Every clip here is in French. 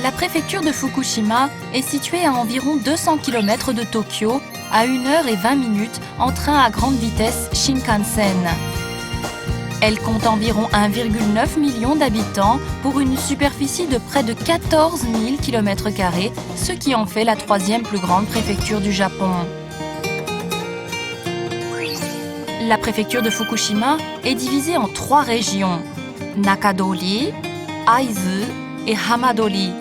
La préfecture de Fukushima est située à environ 200 km de Tokyo, à 1h20 en train à grande vitesse Shinkansen. Elle compte environ 1,9 million d'habitants pour une superficie de près de 14 000 km², ce qui en fait la troisième plus grande préfecture du Japon. La préfecture de Fukushima est divisée en 3 régions, Nakadori, Aizu et Hamadori,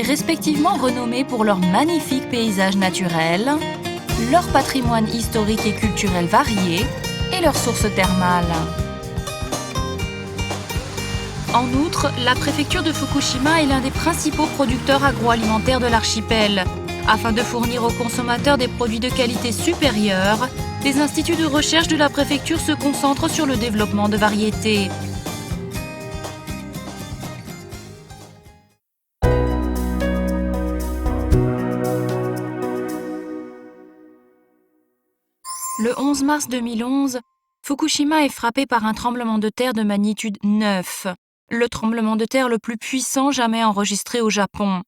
respectivement renommées pour leurs magnifiques paysages naturels, leur patrimoine historique et culturel varié et leurs sources thermales. En outre, la préfecture de Fukushima est l'un des principaux producteurs agroalimentaires de l'archipel. Afin de fournir aux consommateurs des produits de qualité supérieure, les instituts de recherche de la préfecture se concentrent sur le développement de variétés. Le 11 mars 2011, Fukushima est frappé par un tremblement de terre de magnitude 9, le tremblement de terre le plus puissant jamais enregistré au Japon.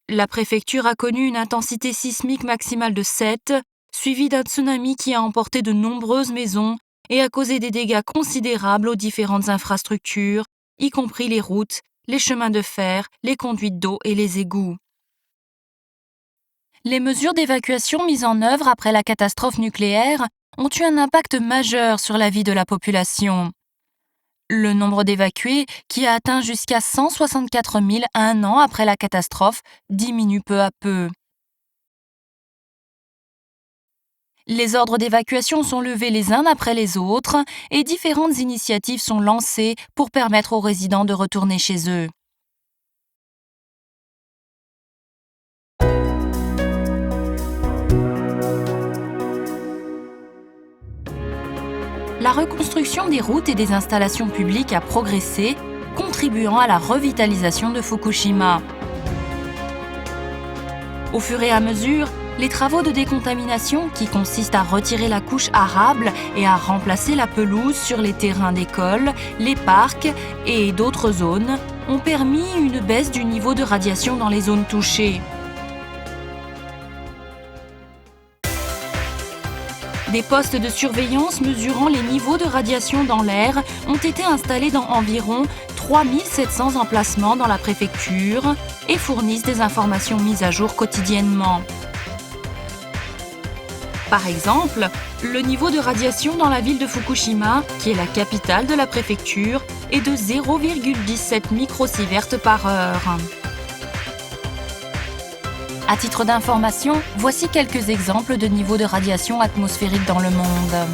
La préfecture a connu une intensité sismique maximale de 7, suivie d'un tsunami qui a emporté de nombreuses maisons et a causé des dégâts considérables aux différentes infrastructures, y compris les routes, les chemins de fer, les conduites d'eau et les égouts. Les mesures d'évacuation mises en œuvre après la catastrophe nucléaire ont eu un impact majeur sur la vie de la population. Le nombre d'évacués, qui a atteint jusqu'à 164 000 un an après la catastrophe, diminue peu à peu. Les ordres d'évacuation sont levés les uns après les autres et différentes initiatives sont lancées pour permettre aux résidents de retourner chez eux. La reconstruction des routes et des installations publiques a progressé, contribuant à la revitalisation de Fukushima. Au fur et à mesure, les travaux de décontamination, qui consistent à retirer la couche arable et à remplacer la pelouse sur les terrains d'école, les parcs et d'autres zones, ont permis une baisse du niveau de radiation dans les zones touchées. Des postes de surveillance mesurant les niveaux de radiation dans l'air ont été installés dans environ 3700 emplacements dans la préfecture et fournissent des informations mises à jour quotidiennement. Par exemple, le niveau de radiation dans la ville de Fukushima, qui est la capitale de la préfecture, est de 0,17 microsieverts par heure. À titre d'information, voici quelques exemples de niveaux de radiation atmosphérique dans le monde.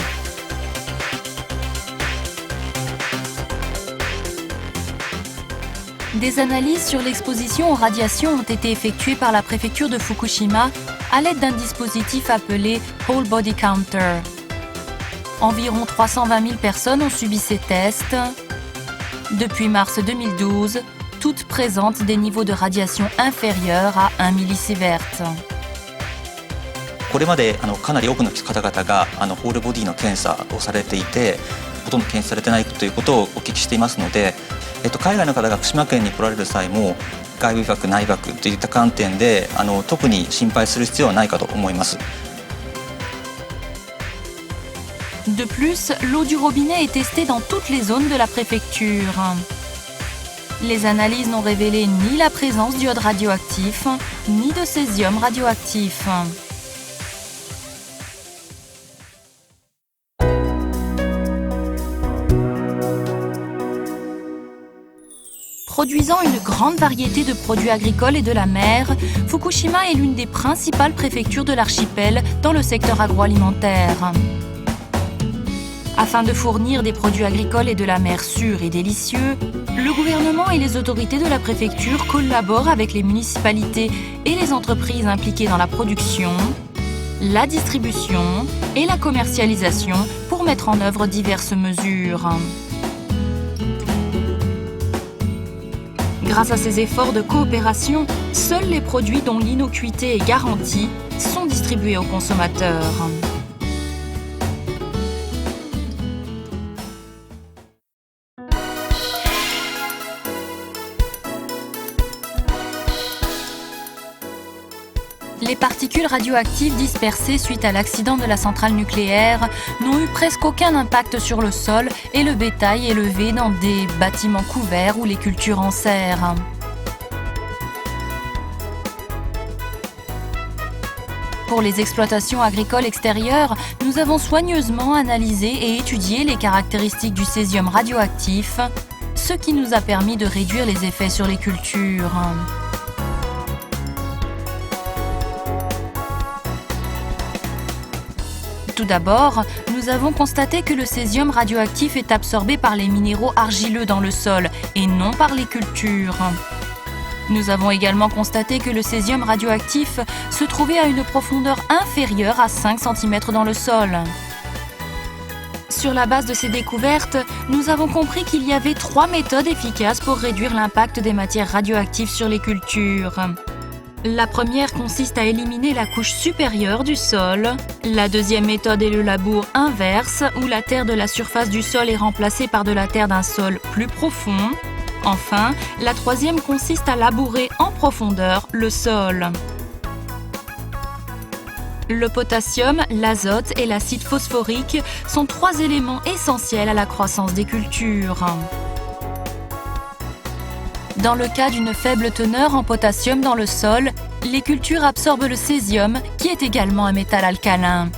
Des analyses sur l'exposition aux radiations ont été effectuées par la préfecture de Fukushima à l'aide d'un dispositif appelé Whole Body Counter. Environ 320 000 personnes ont subi ces tests. Depuis mars 2012, toutes présentent des niveaux de radiation inférieurs à 1 millisievert. これまでかなり多くの方々がホールボディの検査をされていて、ほとんど検出されてないということをお聞きしていますので、海外の方が福島県に来られる際も外部被曝内被曝といった観点で特に心配する必要はないかと思います。De plus, l'eau du robinet est testée dans toutes les zones de la préfecture. Les analyses n'ont révélé ni la présence d'iode radioactif, ni de césium radioactif. Produisant une grande variété de produits agricoles et de la mer, Fukushima est l'une des principales préfectures de l'archipel dans le secteur agroalimentaire. Afin de fournir des produits agricoles et de la mer sûrs et délicieux, le gouvernement et les autorités de la préfecture collaborent avec les municipalités et les entreprises impliquées dans la production, la distribution et la commercialisation pour mettre en œuvre diverses mesures. Grâce à ces efforts de coopération, seuls les produits dont l'innocuité est garantie sont distribués aux consommateurs. Les particules radioactives dispersées suite à l'accident de la centrale nucléaire n'ont eu presque aucun impact sur le sol et le bétail élevé dans des bâtiments couverts ou les cultures en serre. Pour les exploitations agricoles extérieures, nous avons soigneusement analysé et étudié les caractéristiques du césium radioactif, ce qui nous a permis de réduire les effets sur les cultures. Tout d'abord, nous avons constaté que le césium radioactif est absorbé par les minéraux argileux dans le sol et non par les cultures. Nous avons également constaté que le césium radioactif se trouvait à une profondeur inférieure à 5 cm dans le sol. Sur la base de ces découvertes, nous avons compris qu'il y avait 3 méthodes efficaces pour réduire l'impact des matières radioactives sur les cultures. La première consiste à éliminer la couche supérieure du sol. La deuxième méthode est le labour inverse, où la terre de la surface du sol est remplacée par de la terre d'un sol plus profond. Enfin, la troisième consiste à labourer en profondeur le sol. Le potassium, l'azote et l'acide phosphorique sont 3 éléments essentiels à la croissance des cultures. Dans le cas d'une faible teneur en potassium dans le sol, les cultures absorbent le césium, qui est également un métal alcalin.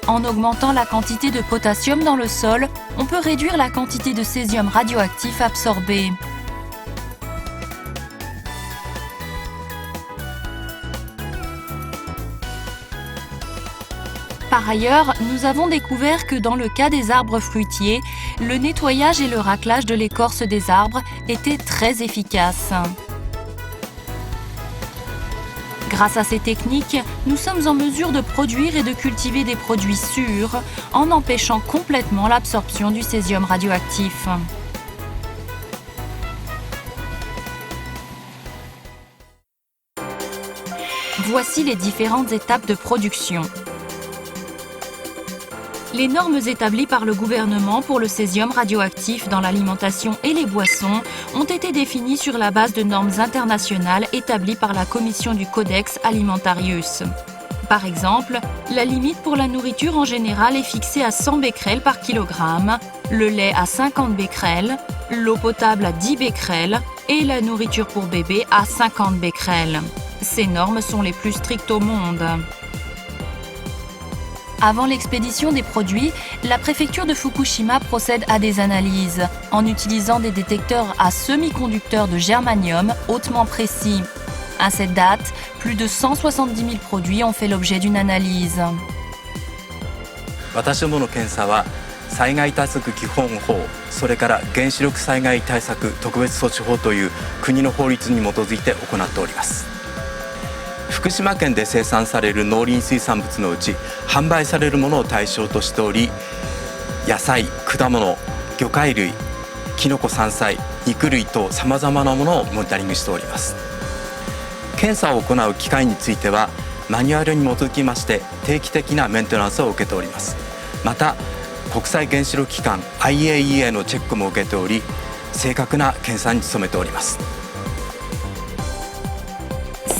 En augmentant la quantité de potassium dans le sol, on peut réduire la quantité de césium radioactif absorbé. Par ailleurs, nous avons découvert que dans le cas des arbres fruitiers, le nettoyage et le raclage de l'écorce des arbres étaient très efficaces. Grâce à ces techniques, nous sommes en mesure de produire et de cultiver des produits sûrs en empêchant complètement l'absorption du césium radioactif. Voici les différentes étapes de production. Les normes établies par le gouvernement pour le césium radioactif dans l'alimentation et les boissons ont été définies sur la base de normes internationales établies par la Commission du Codex Alimentarius. Par exemple, la limite pour la nourriture en général est fixée à 100 becquerels par kilogramme, le lait à 50 becquerels, l'eau potable à 10 becquerels et la nourriture pour bébé à 50 becquerels. Ces normes sont les plus strictes au monde. Avant l'expédition des produits, la préfecture de Fukushima procède à des analyses en utilisant des détecteurs à semi-conducteurs de germanium hautement précis. À cette date, plus de 170 000 produits ont fait l'objet d'une analyse. 私どもの検査は災害対策基本法、それから原子力災害対策特別措置法という国の法律に基づいて行っております。福島県で生産される農林水産物のうち販売されるものを対象としており、野菜、果物、魚介類、きのこ山菜、肉類等さまざまなものをモニタリングしております。検査を行う機械についてはマニュアルに基づきまして定期的なメンテナンスを受けております。また国際原子力機関 IAEA のチェックも受けており、正確な検査に努めております。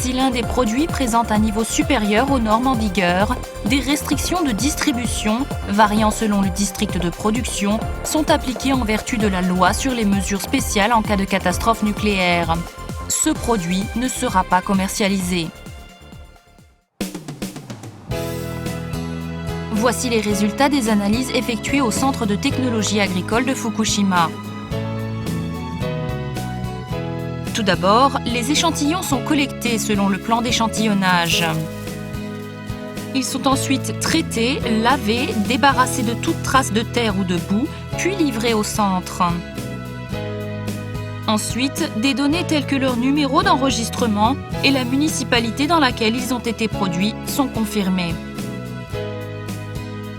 Si l'un des produits présente un niveau supérieur aux normes en vigueur, des restrictions de distribution, variant selon le district de production, sont appliquées en vertu de la loi sur les mesures spéciales en cas de catastrophe nucléaire. Ce produit ne sera pas commercialisé. Voici les résultats des analyses effectuées au Centre de technologie agricole de Fukushima. Tout d'abord, les échantillons sont collectés selon le plan d'échantillonnage. Ils sont ensuite traités, lavés, débarrassés de toute trace de terre ou de boue, puis livrés au centre. Ensuite, des données telles que leur numéro d'enregistrement et la municipalité dans laquelle ils ont été produits sont confirmées.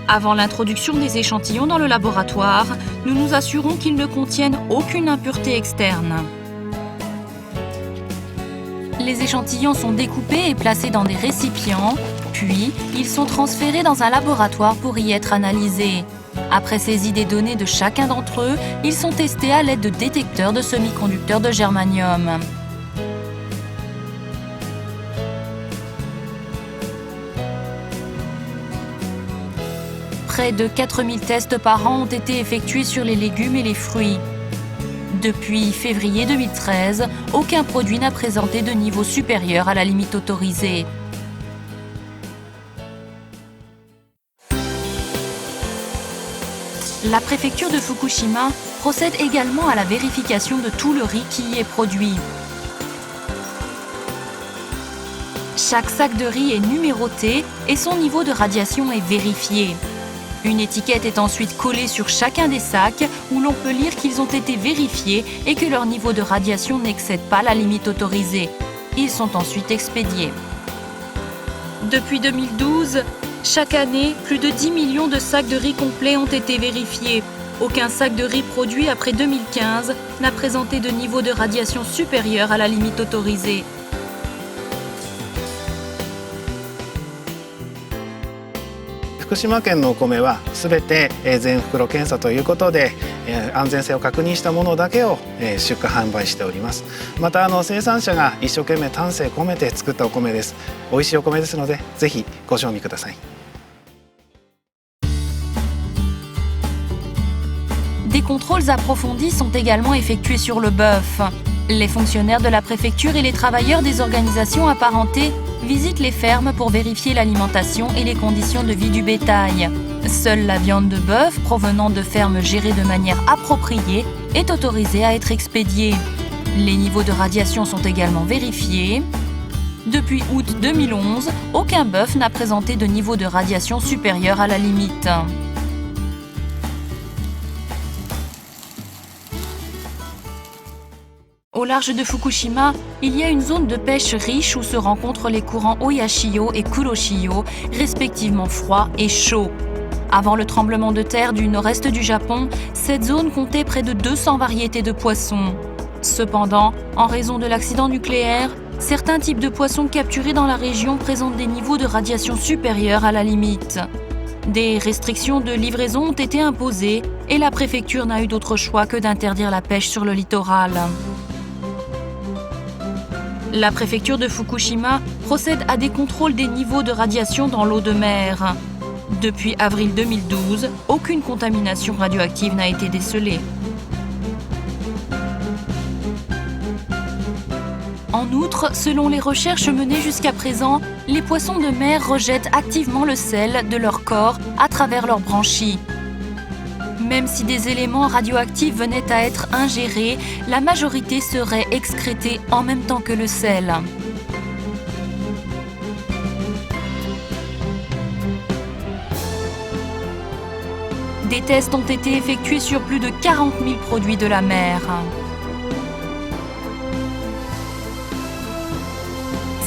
Avant l'introduction des échantillons dans le laboratoire, nous nous assurons qu'ils ne contiennent aucune impureté externe. Les échantillons sont découpés et placés dans des récipients, puis ils sont transférés dans un laboratoire pour y être analysés. Après saisie des données de chacun d'entre eux, ils sont testés à l'aide de détecteurs de semi-conducteurs de germanium. Près de 4000 tests par an ont été effectués sur les légumes et les fruits. Depuis février 2013, aucun produit n'a présenté de niveau supérieur à la limite autorisée. La préfecture de Fukushima procède également à la vérification de tout le riz qui y est produit. Chaque sac de riz est numéroté et son niveau de radiation est vérifié. Une étiquette est ensuite collée sur chacun des sacs où l'on peut lire qu'ils ont été vérifiés et que leur niveau de radiation n'excède pas la limite autorisée. Ils sont ensuite expédiés. Depuis 2012, chaque année, plus de 10 millions de sacs de riz complets ont été vérifiés. Aucun sac de riz produit après 2015 n'a présenté de niveau de radiation supérieur à la limite autorisée.福島県のお米はすべて全袋検査ということで安全性を確認したものだけを出荷販売しております。また生産者が一生懸命丹精込めて作ったお米です。美味しいお米ですのでぜひご賞味ください。Des contrôles approfondis sont également effectués sur le bœuf. Les fonctionnaires de la préfecture et les travailleurs des organisations apparentées visitent les fermes pour vérifier l'alimentation et les conditions de vie du bétail. Seule la viande de bœuf provenant de fermes gérées de manière appropriée est autorisée à être expédiée. Les niveaux de radiation sont également vérifiés. Depuis août 2011, aucun bœuf n'a présenté de niveau de radiation supérieur à la limite. Au large de Fukushima, il y a une zone de pêche riche où se rencontrent les courants Oyashio et Kuroshio, respectivement froid et chaud. Avant le tremblement de terre du nord-est du Japon, cette zone comptait près de 200 variétés de poissons. Cependant, en raison de l'accident nucléaire, certains types de poissons capturés dans la région présentent des niveaux de radiation supérieurs à la limite. Des restrictions de livraison ont été imposées et la préfecture n'a eu d'autre choix que d'interdire la pêche sur le littoral. La préfecture de Fukushima procède à des contrôles des niveaux de radiation dans l'eau de mer. Depuis avril 2012, aucune contamination radioactive n'a été décelée. En outre, selon les recherches menées jusqu'à présent, les poissons de mer rejettent activement le sel de leur corps à travers leurs branchies. Même si des éléments radioactifs venaient à être ingérés, la majorité serait excrétée en même temps que le sel. Des tests ont été effectués sur plus de 40 000 produits de la mer.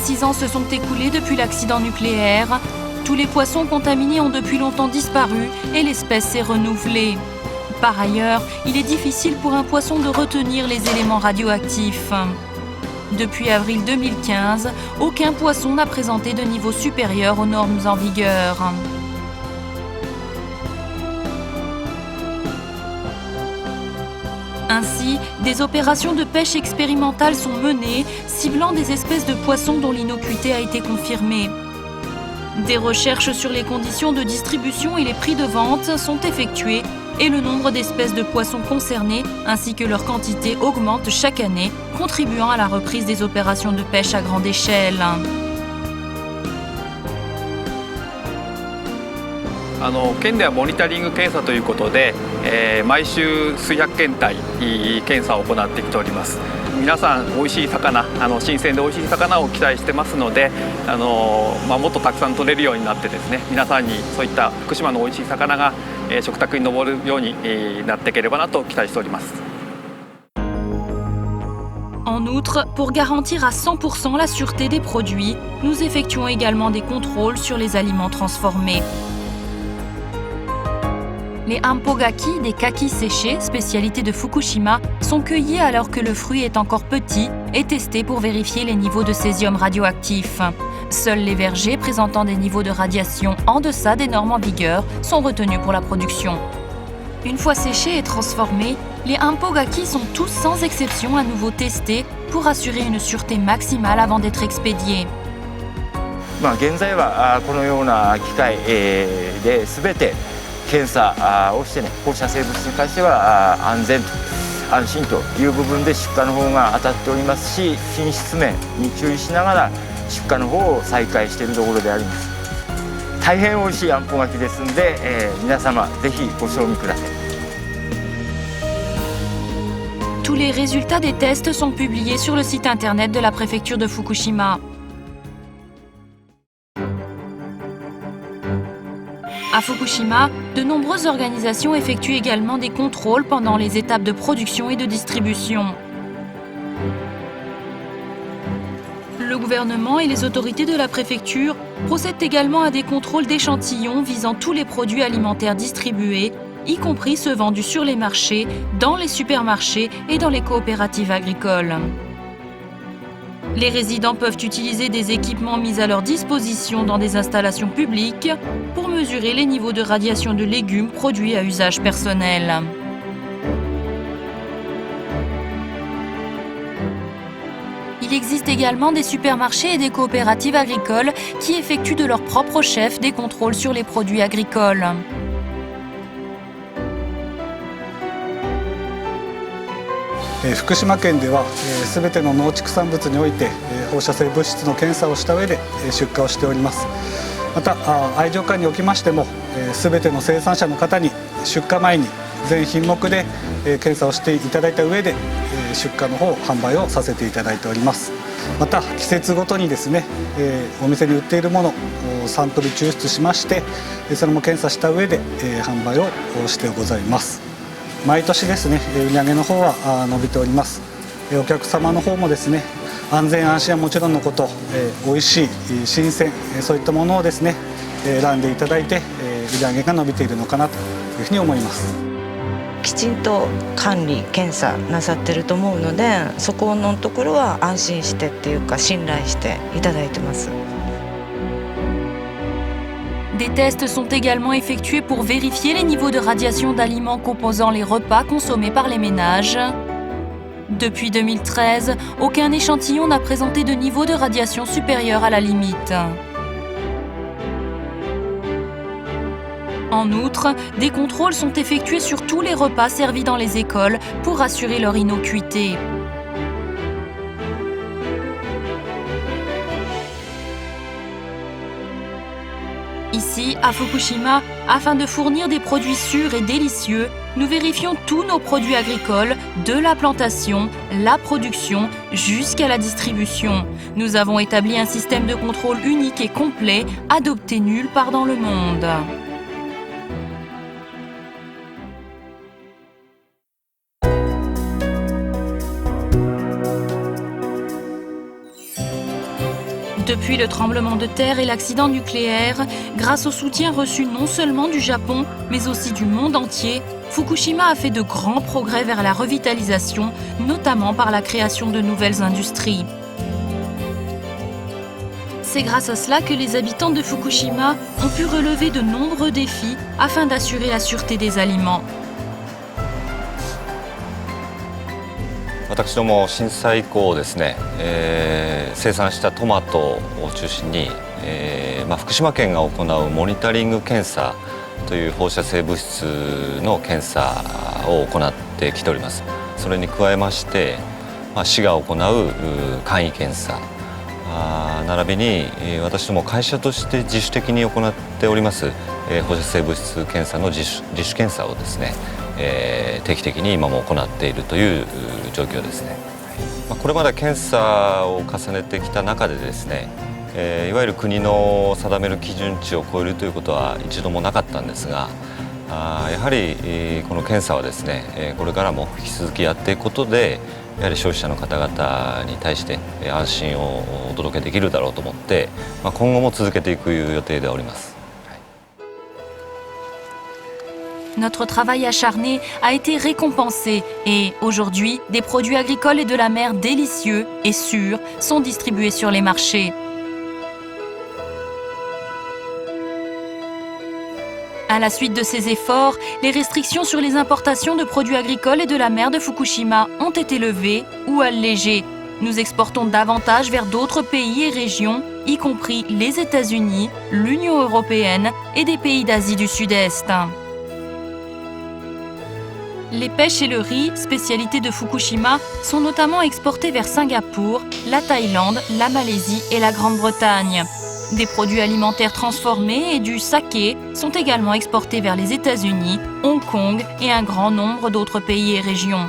6 ans se sont écoulés depuis l'accident nucléaire. Tous les poissons contaminés ont depuis longtemps disparu et l'espèce s'est renouvelée. Par ailleurs, il est difficile pour un poisson de retenir les éléments radioactifs. Depuis avril 2015, aucun poisson n'a présenté de niveau supérieur aux normes en vigueur. Ainsi, des opérations de pêche expérimentales sont menées, ciblant des espèces de poissons dont l'innocuité a été confirmée. Des recherches sur les conditions de distribution et les prix de vente sont effectuées et le nombre d'espèces de poissons concernées ainsi que leur quantité augmente chaque année, contribuant à la reprise des opérations de pêche à grande échelle. 県ではモニタリング検査ということで、毎週数百件体検査を行ってきております。皆さん美味しい魚、新鮮で美味しい魚を期待してますので、もっとたくさん取れるようになってですね、皆さんにそういった福島の美味しい魚が、食卓に上るように、なっていければなと期待しております。En outre, pour garantir à 100% la sûreté des produits, nous effectuons également des contrôles sur les aliments transformés. Les ampogaki, des kakis séchés, spécialité de Fukushima, sont cueillis alors que le fruit est encore petit et testés pour vérifier les niveaux de césium radioactif. Seuls les vergers présentant des niveaux de radiation en deçà des normes en vigueur sont retenus pour la production. Une fois séchés et transformés, les ampogaki sont tous sans exception à nouveau testés pour assurer une sûreté maximale avant d'être expédiés. 現在はこのような機械で全て検査をしてね、放射性物質に関しては安全と安心という部分で出荷の方が当たっておりますし、品質面に注意しながら出荷の方を再開しているところであります。大変美味しいあんぽ柿ですので、皆様ぜひご賞味ください。Tous les résultats des tests sont publiés sur le site internet de la préfecture de Fukushima. À Fukushima, de nombreuses organisations effectuent également des contrôles pendant les étapes de production et de distribution. Le gouvernement et les autorités de la préfecture procèdent également à des contrôles d'échantillons visant tous les produits alimentaires distribués, y compris ceux vendus sur les marchés, dans les supermarchés et dans les coopératives agricoles. Les résidents peuvent utiliser des équipements mis à leur disposition dans des installations publiques pour mesurer les niveaux de radiation de légumes produits à usage personnel. Il existe également des supermarchés et des coopératives agricoles qui effectuent de leur propre chef des contrôles sur les produits agricoles. 福島県ではすべての農畜産物において放射性物質の検査をした上で出荷をしております。また愛情館におきましてもすべての生産者の方に出荷前に全品目で検査をしていただいた上で出荷の方販売をさせていただいております。また季節ごとにですねお店に売っているものをサンプル抽出しましてそれも検査した上で販売をしてございます。毎年ですね売上の方は伸びております。お客様の方もですね安全安心はもちろんのこと美味しい新鮮そういったものをですね選んでいただいて売上が伸びているのかなというふうに思います。きちんと管理検査なさってると思うので、そこのところは安心してっていうか信頼していただいてます。 Des tests sont également effectués pour vérifier les niveaux de radiation d'aliments composant les repas consommés par les ménages. Depuis 2013, aucun échantillon n'a présenté de niveau de radiation supérieur à la limite. En outre, des contrôles sont effectués sur tous les repas servis dans les écoles pour assurer leur innocuité. Ici, à Fukushima, afin de fournir des produits sûrs et délicieux, nous vérifions tous nos produits agricoles, de la plantation, la production, jusqu'à la distribution. Nous avons établi un système de contrôle unique et complet, adopté nulle part dans le monde. Depuis le tremblement de terre et l'accident nucléaire, grâce au soutien reçu non seulement du Japon, mais aussi du monde entier, Fukushima a fait de grands progrès vers la revitalisation, notamment par la création de nouvelles industries. C'est grâce à cela que les habitants de Fukushima ont pu relever de nombreux défis afin d'assurer la sûreté des aliments. 私ども震災以降ですね、生産したトマトを中心に、福島県が行うモニタリング検査という放射性物質の検査を行ってきております。それに加えまして、市が行う簡易検査並びに私ども会社として自主的に行っております放射性物質検査の自主検査をですね定期的に今も行っているという状況ですね。これまで検査を重ねてきた中でですね、いわゆる国の定める基準値を超えるということは一度もなかったんですが、やはりこの検査はですねこれからも引き続きやっていくことでやはり消費者の方々に対して安心をお届けできるだろうと思って、今後も続けていく予定でおります。Notre travail acharné a été récompensé et aujourd'hui, des produits agricoles et de la mer délicieux et sûrs sont distribués sur les marchés. À la suite de ces efforts, les restrictions sur les importations de produits agricoles et de la mer de Fukushima ont été levées ou allégées. Nous exportons davantage vers d'autres pays et régions, y compris les États-Unis, l'Union européenne et des pays d'Asie du Sud-Est. Les pêches et le riz, spécialité de Fukushima, sont notamment exportés vers Singapour, la Thaïlande, la Malaisie et la Grande-Bretagne. Des produits alimentaires transformés et du saké sont également exportés vers les États-Unis, Hong Kong et un grand nombre d'autres pays et régions.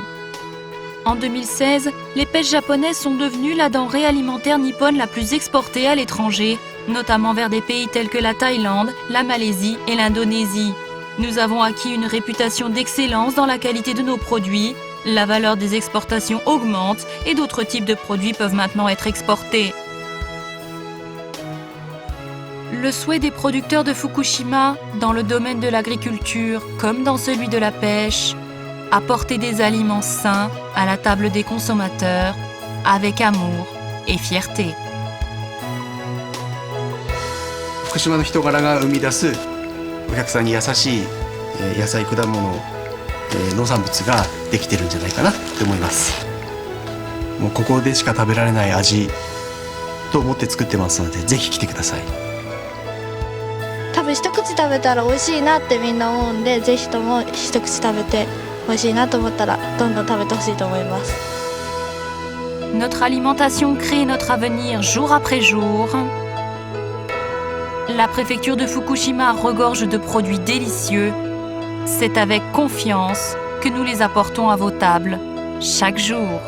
En 2016, les pêches japonaises sont devenues la denrée alimentaire nippone la plus exportée à l'étranger, notamment vers des pays tels que la Thaïlande, la Malaisie et l'Indonésie. Nous avons acquis une réputation d'excellence dans la qualité de nos produits, la valeur des exportations augmente et d'autres types de produits peuvent maintenant être exportés. Le souhait des producteurs de Fukushima, dans le domaine de l'agriculture comme dans celui de la pêche, apporter des aliments sains à la table des consommateurs avec amour et fierté. 福島の人柄が生み出すお客さんに優しい野菜果物農産物ができてるんじゃないかなって思います。もうここでしか食べられない味と思って作ってますのでぜひ来てください。多分一口食べたら美味しいなってみんな思うんで、ぜひとも一口食べて美味しいなと思ったらどんどん食べてほしいと思います。 Notre alimentation crée notre avenir jour après jour. La préfecture de Fukushima regorge de produits délicieux. C'est avec confiance que nous les apportons à vos tables chaque jour.